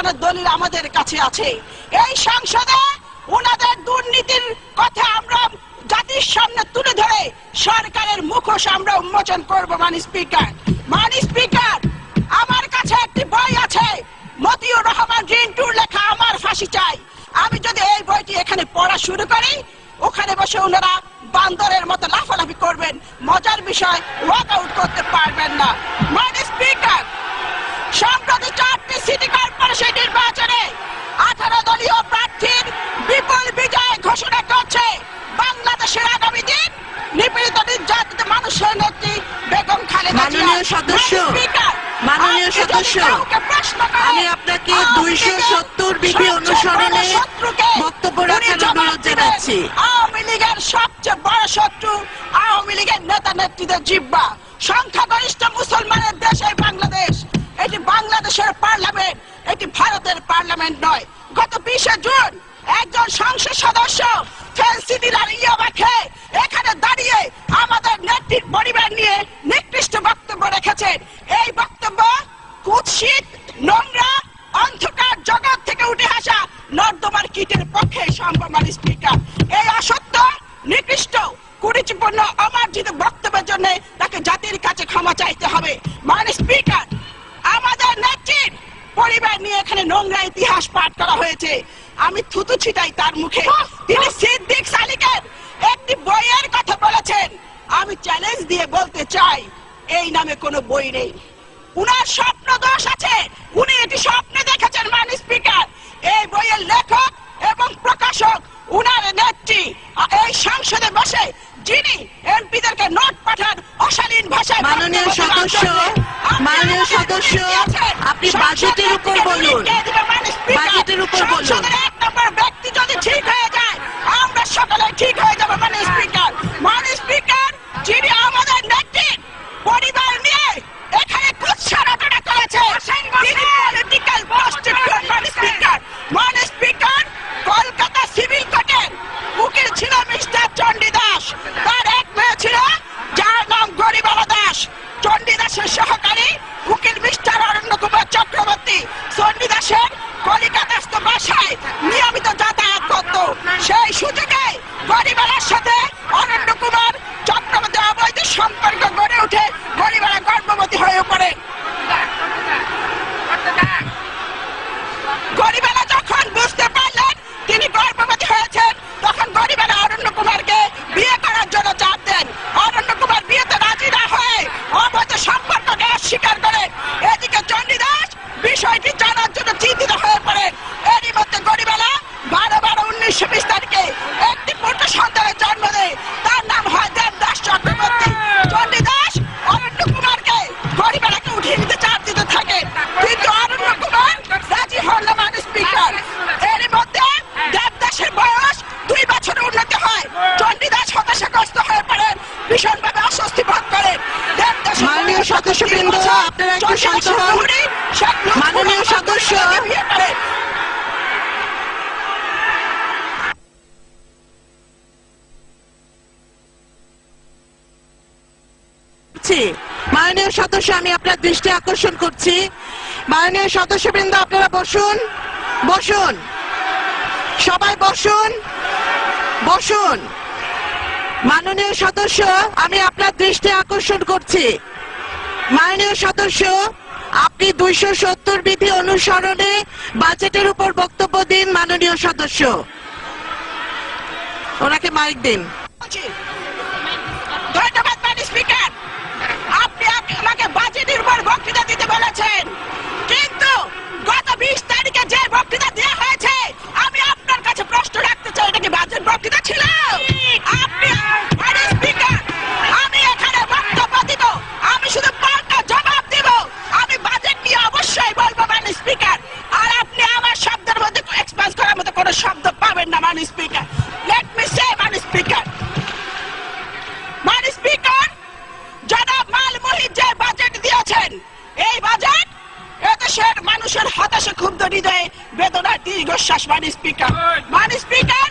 প্রমাণের দলিল আমাদের কাছে আছে। এই সংসদে ওনাদের দুর্নীতির কথা আমরা জাতির সামনে তুলে ধরে সরকারের মুখোশ আমরা উন্মোচন করব। মাননীয় স্পিকার, আমার কাছে একটি বই আছে, মতিউর রহমান রিন্টুর লেখা আমার ফাঁসি চাই। আমি যদি এই বইটি এখানে পড়া শুরু করি, ওখানে বসে ওনারা বান্দরের মতো লাফালাফি করবেন। মজার বিষয়, ওয়াক আউট করতে পারবেন না। মাননীয় স্পিকার, সম্প্রতি 4টি সিটি কর্পোরেশন নির্বাচনে 18 দলীয় প্রার্থীর বিপুল বিজয় ঘোষণা করছে বাংলাদেশের আগামী দিন নিপীড়িত নির্যাতিত মানুষের নেত্রী বেগম খালেদা জিয়া। মাননীয় সদস্য, আমি আপনাকে 270 বিধি অনুসরণে বক্তব্য রাখার অনুরোধ জানাচ্ছি। আওয়ামী লীগের সবচেয়ে বড় শত্রু আওয়ামী লীগের নেতা নেত্রীদের জিহ্বা। সংখ্যাগরিষ্ঠ মুসলমানের দেশ এই বাংলাদেশ। এটি বাংলাদেশের পার্লামেন্ট, এটি ভারতের পার্লামেন্ট নয়। গত 20 জুন একজন সংসদ সদস্য ফেন্সিডিল ইয়াবা খেয়ে এখানে দাঁড়িয়ে আমাদের নেত্রীর পরিবার নিয়ে নিকৃষ্ট বক্তব্য রেখেছেন। এই বক্তব্য কুৎসিত, নোংরা, অন্ধকার জগৎ থেকে উঠে আসা নর্দমার কীটের পক্ষে সম্ভব। মাননীয় স্পিকার, এই অসত্য, নিকৃষ্ট, কুরুচিপূর্ণ, অমার্জিত বক্তব্যের জন্য তাকে জাতির কাছে ক্ষমা চাইতে হবে। মাননীয় স্পিকার, আমাদের নেত্রীর পরিবার নিয়ে এখানে নোংরা ইতিহাস পাঠ করা হয়েছে। আমি থুতু ছিটাই তার মুখে। তিনি সিদ্দিক সালিকের একটি বইয়ের কথা বলেছেন। আমি চ্যালেঞ্জ দিয়ে বলতে চাই, এই নামে কোনো বই নেই। উনার স্বপ্ন দোষ আছে, উনি এটি স্বপ্নে দেখেছেন। মাননীয় স্পিকার, এই বইয়ের লেখক এবং প্রকাশক উনার নেত্রী এই সংসদে বসে যিনি এমপিদেরকে নোট পাঠান অশালীন ভাষায়। মাননীয় সদস্য, আপনি বাজেটের উপর বলুন। বাজেটের উপর বলুন। এক নম্বর ব্যক্তি যদি ঠিক হয়ে যায়, আমরা সকলে ঠিক হয়ে যাবো। মাননীয় স্পিকার, যিনি আমাদের নেত্রীর পরিবার নিয়ে এখানে কুৎসারটনা করেছে, তিনি পলিটিক্যাল পোস্টেড। মাননীয় স্পিকার, কলকাতা সিভিল কোর্টের উকিল ছিল মিস্টার চণ্ডী দাস। তার এক মেয়ে ছিল যার নাম গরিবালা দাস। চণ্ডী দাসের সহকারী উকিল মিস্টার অরণ্য কুমার চক্রবর্তী চণ্ডী দাসের কলিকাতাস্থ বাসায় নিয়মিত যাতায়াত করত। সেই সুযোগে গরিবালার সাথে অরণ্য কুমার চক্রবর্তী অবৈধ সম্পর্ক গড়ে উঠে গরিবালা গর্ভবতী হয়ে পড়ে। গরিবালা যখন বুঝতে পারলেন তিনি গর্ভবতী হয়েছেন, তখন গরিবালা অরণ্য কুমারকে বিয়ে করার জন্য চাপ দেন। অরণ্য কুমার বিয়েতে রাজি না হয়ে অবৈধ সম্পর্ককে অস্বীকার করেন। এদিকে চণ্ডী দাস বিষয়টি জানার জন্য চিন্তিত হয়ে পড়েন। এরই মধ্যে গরিবালা 12/12/1920 তারিখে একটি পুত্র সন্তানের জন্ম দেয়। তার নাম হয় দেবদাস চক্রবর্তী। চণ্ডী দাস অরণ্য কুমারকে গরিবালাকে উঠিয়ে নিতে চাপ দিতে থাকে, কিন্তু অরণ্য কুমার রাজি হন না। মাননীয় স্পিকার, এরই মধ্যে দেবদাসের বয়স 2 বছর উন্নতি হয়। চণ্ডী দাস হতাশাগ্রস্ত হয়ে পড়েন, ভীষণভাবে অস্বস্তি বোধ করেন। মাননীয় সদস্যবৃন্দ, আপনারা একটু শান্ত হন। মাননীয় সদস্য, মাননীয় সদস্য, আমি আপনার দৃষ্টি আকর্ষণ করছি। মাননীয় সদস্যবৃন্দ, আপনারা বসুন। বসুন, সবাই বসুন। বসুন। মাননীয় সদস্য, আমি আপনার দৃষ্টি আকর্ষণ করছি। মাননীয় সদস্য, আপনি 270 বিধি অনুসরণে বাজেটের উপর বক্তব্য দিন। মাননীয় সদস্য, ওনাকে মাইক দিন। ধন্যবাদ। মাননীয় স্পিকার, আপনি আমাকে বাজেটের উপর বক্তৃতা দিতে বলেছেন, কিন্তু গত 20 তারিখে যে বক্তৃতা দেওয়া হয়েছে, আমি আপনার কাছে প্রশ্ন রাখতে চাই, এটা কি বাজেট বক্তৃতা ছিল? মাননীয় স্পিকার, আমি এখানে বক্তব্য দিব, আমি শুধু পাল্টা জবাব দিব। আমি বাজেট নিয়ে অবশ্যই বলবো। মাননীয় স্পিকার, আর আপনি আমার শব্দের মধ্যে এক্সপান্স করার মতো কোনো শব্দ পাবেন না। মাননীয় স্পিকার, লেট মি সে। মাননীয় স্পিকার, জনাব মাল মুহিত যে বাজেট দিয়েছেন, এই বাজেট এদেশের মানুষের হতাশা ক্ষুব্ধ হৃদয়ে বেদনার দীর্ঘশ্বাস। মাননীয় স্পিকার,